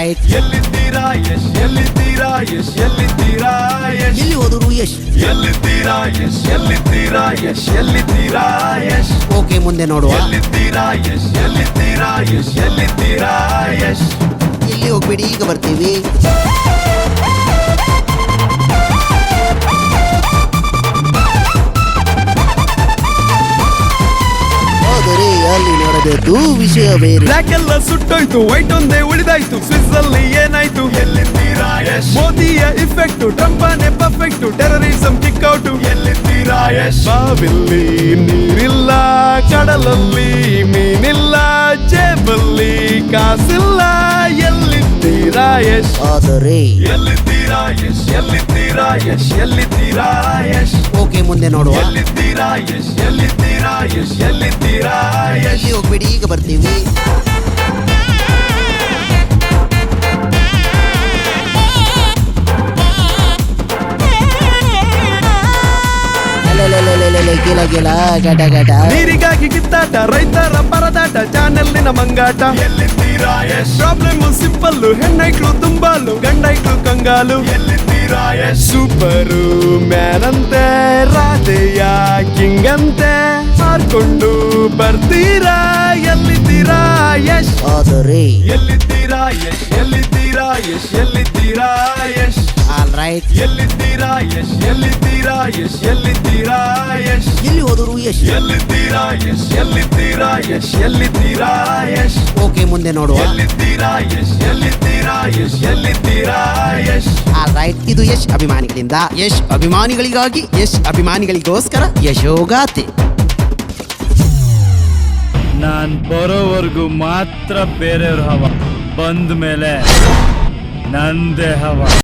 Right. ಎಲ್ಲಿದ್ದೀರಾ ಯಶ್ ಎಲ್ಲಿದ್ದೀರಾ ಯಶ್ ಎಲ್ಲಿದ್ದೀರಾ ಯಶ್ ಎಲ್ಲಿ ಹೋದ್ರು ಯಶ್. ಎಲ್ಲಿದ್ದೀರಾ ಯಶ್ ಎಲ್ಲಿದ್ದೀರಾ ಯಶ್ ಎಲ್ಲಿದ್ದೀರಾ ಯಶ್ ಓಕೆ, ಮುಂದೆ ನೋಡುವ. ಎಲ್ಲಿದ್ದೀರಾ ಯಶ್ ಎಲ್ಲಿದ್ದೀರಾ ಯಶ್ ಎಲ್ಲಿದ್ದೀರಾ ಯಶ್ ಇಲ್ಲಿ ಹೋಗ್ಬೇಡಿ, ಈಗ ಬರ್ತೀವಿ. ಆದರೆ ಅಲ್ಲಿ ನೋಡಬೇಕು ವಿಷಯ ಬೇರೆ. ಬ್ಲಾಕ್ ಎಲ್ಲ ಸುಟ್ಟೋಯ್ತು, ವೈಟ್ ಒಂದೇ ಉಳಿದಾಯ್ತು. ಸ್ವಿಸ್ ಅಲ್ಲಿ ಏನಾಯ್ತು? ಎಲ್ಲಿದ್ದೀರಾ ಯಶ್ ಮೋದಿಯ ಇಫೆಕ್ಟ್, ಟ್ರಂಪಾನೆ ಪರ್ಫೆಕ್ಟ್, ಟೆರರಿಸಂ ಕಿಕ್ ಔಟ್. ಎಲ್ಲಿದ್ದೀರಾ ಯಶ್ ಬಾವಿಲ್ಲಿ ನೀರಿಲ್ಲ, ಕಡಲಲ್ಲಿ ಮೀನಿಲ್ಲ, ಜೇಬಲ್ಲಿ ಕಾಸಿಲ್ಲ. ಎಲ್ಲಿದ್ದೀರಾ ಯಶ್ ಆದರೆ ಎಲ್ಲಿದ್ದೀರಾ ಯಶ್ ಎಲ್ಲಿದ್ದೀರಾ ಯಶ್ ಎಲ್ಲಿದ್ದೀರಾ ಯಶ್ ಓಕೆ, ಮುಂದೆ ನೋಡುವ. ಎಲ್ಲಿದ್ದೀರಾ ಯಶ್ ಎಲ್ಲಿದ್ದೀರಾ ಯಶ್ ಎಲ್ಲಿದ್ದೀರಾ ಯಶ್ ಇಲ್ಲಿ ಹೋಗ್ಬೇಡಿ, ಈಗ ಬರ್ತೀವಿ. ಗೆಲ ಗೆಲ ಗಟ ಗಟ. ನೀರಿಗಾಗಿ ಕಿತ್ತಾಟ, ರೈತರ ಪರದಾಟ, ಚಾನೆಲ್ಲಿನ ಮಂಗಾಟ. ಎಲ್ಲಿದ್ದೀರಾ ಯಶ್ ಪ್ರಾಬ್ಲಮ್ ಸಿಂಪಲ್, ಹೆಣ್ಣೈಕ್ಳು ತುಂಬಾಲು, ಗಂಡೈಕ್ಳು ಕಂಗಾಲು. ಎಲ್ಲಿದ್ದೀರಾ ಯಶ್ ಸೂಪರು ಮ್ಯಾನ್ ಅಂತೆ, ರಾಧೆಯ ಕಿಂಗ್ ಅಂತೆ, ಹಾರ್ಕೊಂಡು ಬರ್ತೀರಾ? ಎಲ್ಲಿದ್ದೀರಾ ಯಶ್ ಆದರೆ ಎಲ್ಲಿದ್ದೀರಾ ಯಶ್ ಎಲ್ಲಿದ್ದೀರಾ ಯಶ್ ಎಲ್ಲಿದ್ದೀರಾ ಯಶ್ ಆಲ್ ರೈಟ್. ಎಲ್ಲಿದ್ದೀರಾ ಯಶ್ ಎಲ್ಲಿದ್ದೀರಾ ಯಶ್ ಎಲ್ಲಿದ್ದೀರಾ ಯಶ್ ಎಲ್ಲಿ ಹೋದ್ರು ಯಶ್. ಎಲ್ಲಿದ್ದೀರಾ ಯಶ್ ಎಲ್ಲಿದ್ದೀರಾ ಯಶ್ ಎಲ್ಲಿದ್ದೀರಾ ಯಶ್ ಓಕೆ, ಮುಂದೆ ನೋಡುವ. ಎಲ್ಲಿದ್ದೀರಾ ಯಶ್ ಎಲ್ಲಿದ್ದೀರಾ ಯಶ್ ಎಲ್ಲಿದ್ದೀರಾ ಯಶ್ ಆಲ್ ರೈಟ್. ಇದು ಯಶ್ ಅಭಿಮಾನಿಗಳಿಂದ, ಯಶ್ ಅಭಿಮಾನಿಗಳಿಗಾಗಿ, ಯಶ್ ಅಭಿಮಾನಿಗಳಿಗೋಸ್ಕರ ಯಶೋಗಾಥೆ. ನಾನ್ ಬರೋವರೆಗೂ ಮಾತ್ರ ಬೇರೆಯವ್ರ ಹವ, ಬಂದ ಮೇಲೆ ನಂದೇ ಹವ.